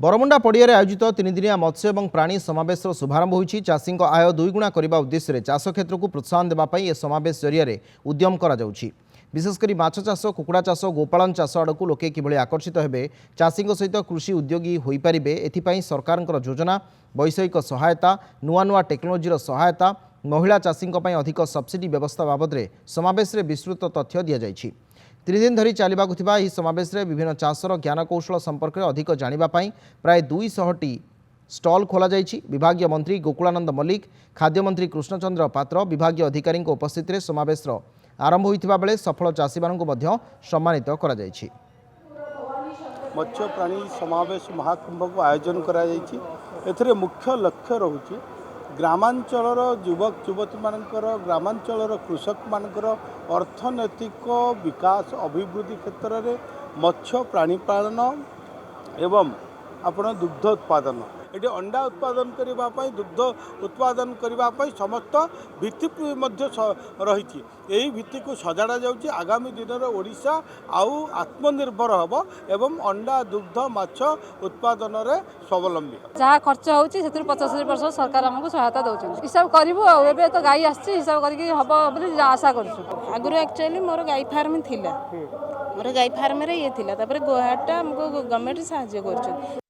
Bermuda पड़िया आयोजित 3 दिनिया मत्स्य और प्राणी समावेश शुभारंभ होईछि। चाषी आय दुईगुणा करने उद्देश्य चाष क्षेत्र को प्रोत्साहन देवाई यह समावेश जरिए उद्यम करा जाउछि। विशेषकर माछ चाष, कुकुड़ा चाष, गोपालन चाष आड़क लोके किभली आकर्षित हेबे, चाषी सहित कृषि उद्योगी होई पारिबे, एथिपाई सरकार योजना, वैषयिक सहायता, नुआ नुआ टेक्नोलोजी सहायता, महिला चाषी अधिक सब्सिडी व्यवस्था बाबद में समावेश विस्तृत तथ्य दि जाइछि। 3 दिन धरी चलवाक समावेश में विभिन्न चाषर ज्ञानकौशल संपर्क में अधिक जानापी प्राय 200टी स्टल खोल जाइछि। विभागीय मंत्री गोकुलानंद मल्लिक, खाद्य मंत्री कृष्णचंद्र पात्र विभागीय अधिकारी उपस्थित में समावेश आरंभ होता बेले सफल चाषी मानू सम्मानित करा जाइछि। मत्स्य प्राणी समावेश महाकुंभ को आयोजन करा जाइछि। एथिरे मुख्य लक्ष्य रहुछि ग्रामांचलर युवक युवती मानकर, ग्रामांचलर कृषक मानकर अर्थनैतिक विकास अभिवृद्धि क्षेत्र में मत्स्य प्राणी पालन एवं आपण दुग्ध उत्पादन, ये अंडा उत्पादन करने, दुग्ध उत्पादन करने समस्त भित्ति रही। यही भित्ति को सजाड़ा जाउछि। आगामी दिन में ओडिशा आउ आत्मनिर्भर हम एवं अंडा दुग्ध माछ उत्पादन में स्वावलंबी। जहाँ खर्च होची 75% सरकार हमको सहायता दउछन। हिसाब करिवो एबे तो गाई आछि, हिसाब करके हबो बोली आशा करछु। आगुरु एक्चुअली मोर गाई फार्म थिला, मोर गाई फार्म रे ये थिला, तापर गोहाटा हमको गवर्नमेंट साहाय्य करछु।